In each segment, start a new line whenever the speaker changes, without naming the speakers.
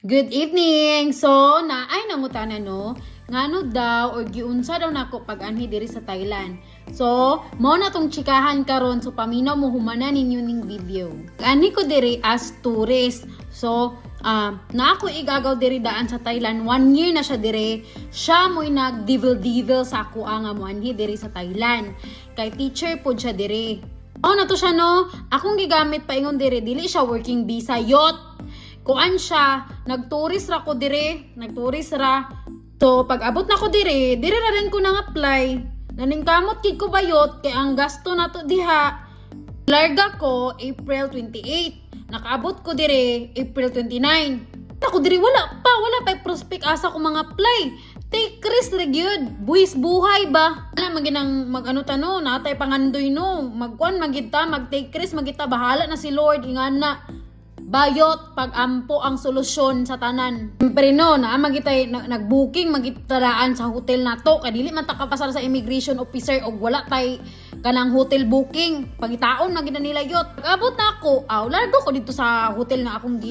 Good evening! So, naay nangutana no, ngano daw or giunsa daw nako pag anhi diri sa Thailand. So, mo na tong chikahan karon so paminaw mo humana ninyo ning video. Ani ko diri as tourist. So, na ako igagaw diri daan sa Thailand. 1 year na siya diri. Siya mo'y nag-devil sa ako nga mo anhi diri sa Thailand. Kay teacher pod siya diri. Na to siya no, akong gigamit pa ingon diri, dili siya working visa, yot. Kuan siya, nagturis ra ko dire, nagturis ra. So, pag abot na ko dire ra rin ko nang apply. Naningkamot kid ko bayot, kay ang gasto na to diha. Larga ko, April 28. Nakaabot ko dire, April 29. Ako dire, wala pa prospect asa ko mga apply. Take risk ra gyud, buwis buhay ba? Ana maginang magano tano, natay pangandoy no. Magkuan magita, mag-take risk magita, bahala na si Lord ingana. Bayot pag ampo ang solusyon sa tanan. Siyempre no, magitay nag-booking magitadaan sa hotel nato kay dili man ta kapasar sa immigration officer og wala tay kanang hotel booking. Pagitaon magina nila yot. Pag-abot na ako, largo ko dito sa hotel nga akong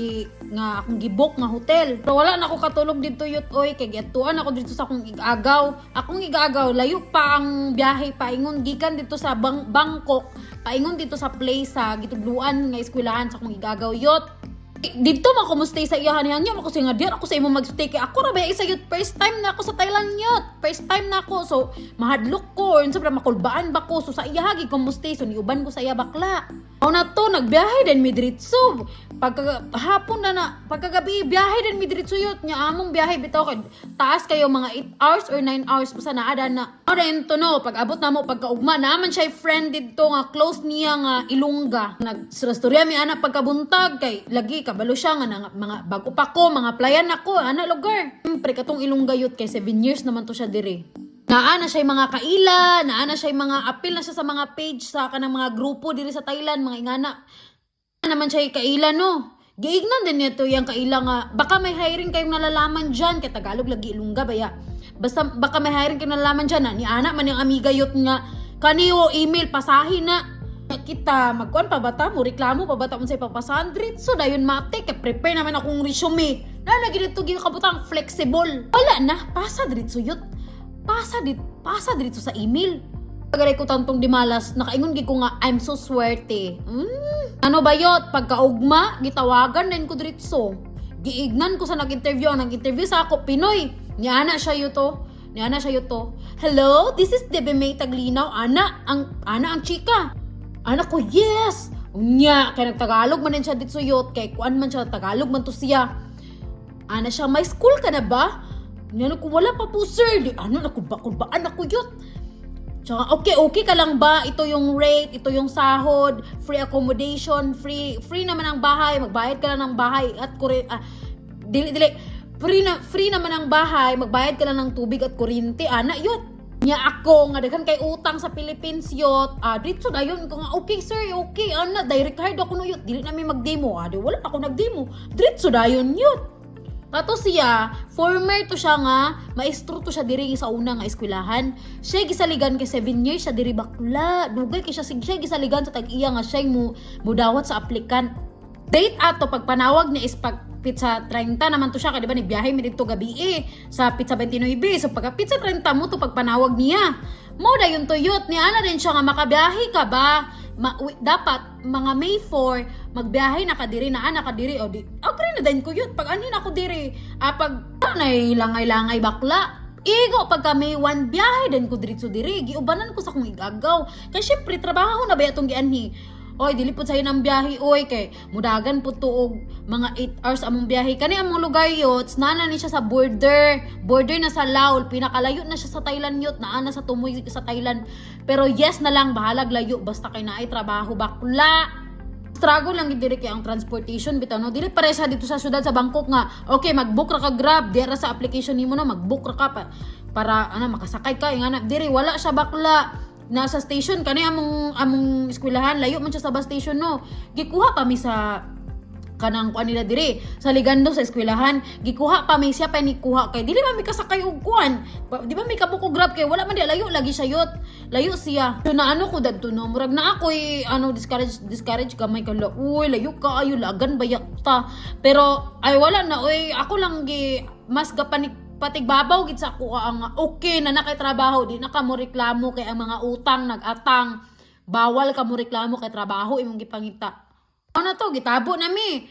gibook nga hotel. Pero wala na ako katulog dito yot oy kay giatuan ako dito sa akong igagaw. Akong igagaw layo pa ang biyahe paingon gikan dito sa Bangkok. Paingon dito sa place sa gitudluan nga eskwelahan sa akong igagaw yot. Dito man ko mo stay sa iyahan niya ako singa diyan ako sa imo magstay kay ako ra ba isa yut first time na ako sa Thailand yut first time na ako so mahadlok ko unsa ba makulbaan ba ko so sa iyahagi ko mo stay so niuban ko sa iya bakla na to nagbiyahe din mi diretso pagkahapon na pagkagabi biyahe din mi diretso yut nya among biyahe bitaw kay taas kayo mga 8 hours or 9 hours basta naada na rin to no pag abot na mo pagkaugma naman siya friend dito nga close niya nga Ilongga nagstorya mi anak pagkabuntag kay lagi kabalo siya nga mga bago pa ko mga playan ako ana lugar siyempre katong Ilongga yut kay 7 years naman to siya dire naana siya mga kaila naana siya mga appeal na siya sa mga page sa kanang mga grupo diri sa Thailand mga ingana naman siya kaila no giignan din nito yung kaila nga baka may hiring kayong nalalaman dyan kay Tagalog lagi Ilongga baya basta baka may hiring kayong nalalaman dyan na ni ana man yung amiga yut nga kaniyo email pasahin na kita magkuan pa bata mo reklamo pa bata mo sa ipapasahan so dayon mate kay prepare naman akong resume na ginito kabutang flexible wala na pasa diretso yut pasa dito sa email pagaray ko tantong dimalas nakaingon gid ko nga I'm so swerte ano ba yot pagkaugma gitawagan din ko diretso giignan ko sa nag-interview sa ako Pinoy niana siya yuto hello this is Debbie May Taglinaw ana ang chika ana ko yes unya kay nagtagalog man din siya dito yot kay kuan man siya Tagalog man to siya ana siya may school ka na ba niya ko wala pa po sir nakulbaan ako yot tsaka okay ka lang ba ito yung rate ito yung sahod free accommodation free naman ang bahay magbayad ka lang ng bahay at dili free naman ang bahay magbayad ka lang ng tubig at kuryente ana yot niya ako nga daghan kay utang sa Philippines yot dito dayon ko nga okay sir okay ana direct hire ako no yot dili na may magdemo wala ako nagdemo dito dayon yot kato siya, former to siya nga, maestro to siya diri sa una nga eskwelahan. Siya gisaligan kay 7 years siya diri bakla. Dugay kay siya gisaligan sa tag-iya nga siya mo dawat sa aplikant. Date ato pagpanawag niya is pag pizza 30 naman to siya kay di ba ni biyahe mi dito gabi sa pizza 29. So pagka pizza 30 mo to pagpanawag niya. Mo dayon tuyot ni ana din siya nga makabiyahe ka ba? Dapat mga May 4 magbiyahe na kadiri o di okay na din ko yun pag anin ako diri pag langay bakla igo pagka May 1 biyahe din ko diretso diri giubanan ko sa kong igagaw kay syempre trabaho na ba atong gianhi oy dili pud sayo ng biyahe oy kay mudagan pud tuog mga 8 hours among biyahe kani among lugar yot nana ni siya sa border na sa Laos pinakalayo na siya sa Thailand yot naana sa tumoy sa Thailand pero yes na lang bahalag layo basta kay naay trabaho bakla struggle lang gid diri kay ang transportation bitaw no dili pare sa dito sa syudad sa Bangkok nga okay mag-book ra ka Grab dira sa application nimo no mag-book ra ka para makasakay ka nga diri wala siya bakla nasa station kani among eskwelahan layo man siya sa bus station no gikuha pa mi sa kanang kuan nila diri sa Ligando sa eskwelahan gikuha pa may siya pa ni kuha kay dili man mi kasakay og kuan di ba may kabuko grab kay wala man di layo lagi siya yot layo siya so na ano ko dadto no murag na ako'y ano discourage gamay ka uy layo ka ayo lagan bayak ta pero ay wala na oy ako lang gi mas gapanik patigbabaw gid sa ko ang okay na nakay trabaho di na ka mo reklamo kay ang mga utang nag-atang bawal ka mo reklamo kay trabaho imong gipangita. Ano to gitabo na mi.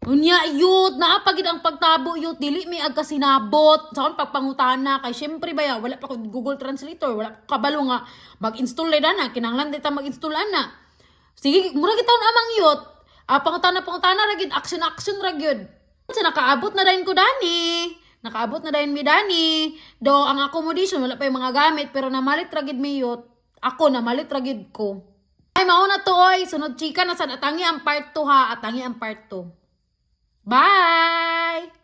Unya yut naapagid ang pagtabo yut dili mi ag kasinabot sa kon pagpangutana kay syempre baya wala pa ko Google Translator wala kabalo nga mag-install na dana kinahanglan dita mag-install ana. Sige mura gitaw na amang yut. Pangutana ra gid action ra gyud. Sa nakaabot na dayon ko dani. Nakaabot na dayon mi dani. Do ang accommodation wala pa yung mga gamit pero namalit ra gid mi yut. Ako namalit ra gid ko. Ay, mauna to, oy. Sunod chika na sa atangi ang part 2 ha. Atangi ang part 2. Bye!